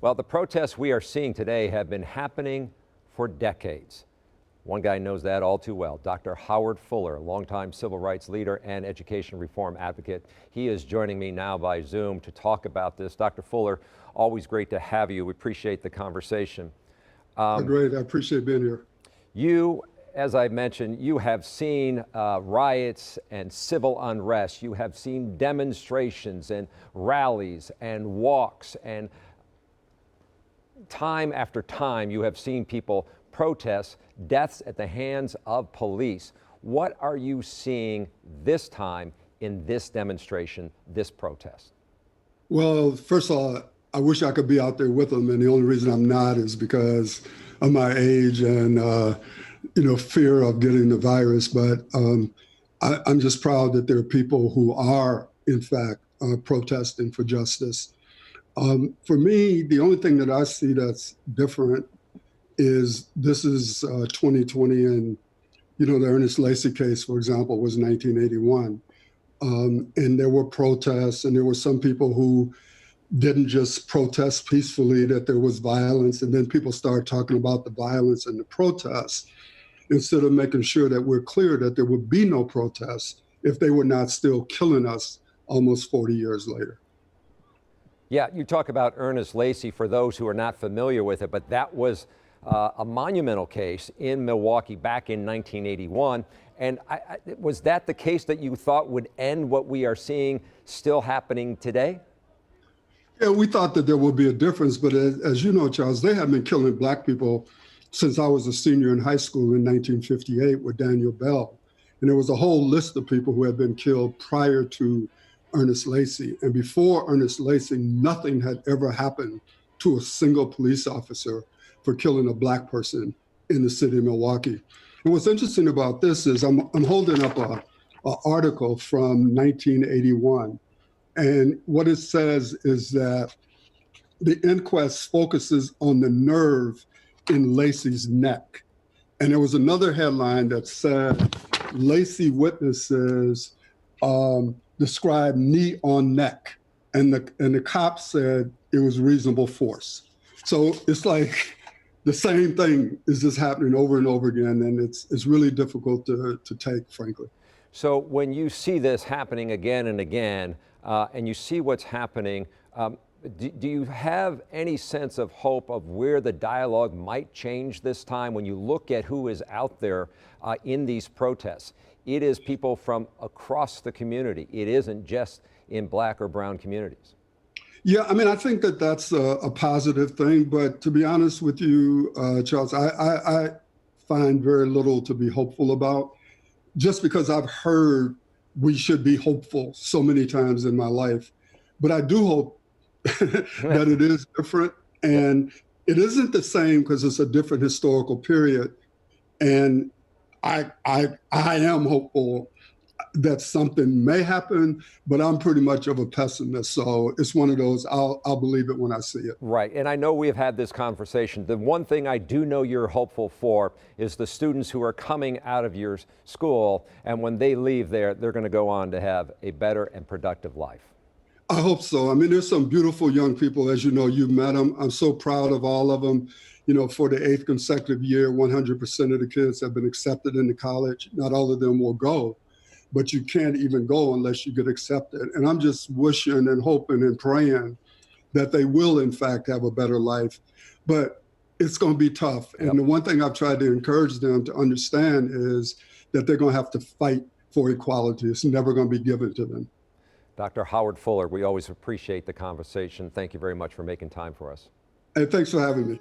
Well, the protests we are seeing today have been happening for decades. One guy knows that all too well, Dr. Howard Fuller, longtime civil rights leader and education reform advocate. He is joining me now by Zoom to talk about this. Dr. Fuller, always great to have you. We appreciate the conversation. Great, I appreciate being here. You, as I mentioned, you have seen riots and civil unrest. You have seen demonstrations and rallies and walks, and time after time you have seen people protest deaths at the hands of police. What are you seeing this time in this demonstration, this protest? Well, first of all, I wish I could be out there with them, and the only reason I'm not is because of my age and fear of getting the virus. But I'm just proud that there are people who are, in fact, protesting for justice. For me, the only thing that I see that's different is this is 2020, and the Ernest Lacey case, for example, was 1981, and there were protests, and there were some people who didn't just protest peacefully, that there was violence, and then people started talking about the violence and the protests instead of making sure that we're clear that there would be no protests if they were not still killing us almost 40 years later. Yeah, you talk about Ernest Lacey for those who are not familiar with it, but that was a monumental case in Milwaukee back in 1981. And was that the case that you thought would end what we are seeing still happening today? Yeah, we thought that there would be a difference, but as you know, Charles, they have been killing black people since I was a senior in high school in 1958 with Daniel Bell. And there was a whole list of people who had been killed prior to Ernest Lacey. And before Ernest Lacey, nothing had ever happened to a single police officer for killing a black person in the city of Milwaukee. And what's interesting about this is I'm holding up an article from 1981. And what it says is that the inquest focuses on the nerve in Lacey's neck. And there was another headline that said, Lacey witnesses describe knee on neck. And the cops said it was reasonable force. So it's like the same thing is just happening over and over again. And it's really difficult to take, frankly. So when you see this happening again and again, and you see what's happening, do you have any sense of hope of where the dialogue might change this time when you look at who is out there in these protests? It is people from across the community. It isn't just in black or brown communities. Yeah, I mean, I think that that's a positive thing. But to be honest with you, Charles, I find very little to be hopeful about, just because I've heard we should be hopeful so many times in my life. But I do hope that it is different. And it isn't the same because it's a different historical period. And I am hopeful that something may happen, but I'm pretty much of a pessimist. So it's one of those, I'll believe it when I see it. Right. And I know we've had this conversation. The one thing I do know you're hopeful for is the students who are coming out of your school. And when they leave there, they're going to go on to have a better and productive life. I hope so. I mean, there's some beautiful young people, as you know, you've met them. I'm so proud of all of them. For the 8th consecutive year, 100% of the kids have been accepted into college. Not all of them will go, but you can't even go unless you get accepted. And I'm just wishing and hoping and praying that they will, in fact, have a better life. But it's going to be tough. And the one thing I've tried to encourage them to understand is that they're going to have to fight for equality. It's never going to be given to them. Dr. Howard Fuller, we always appreciate the conversation. Thank you very much for making time for us. Hey, thanks for having me.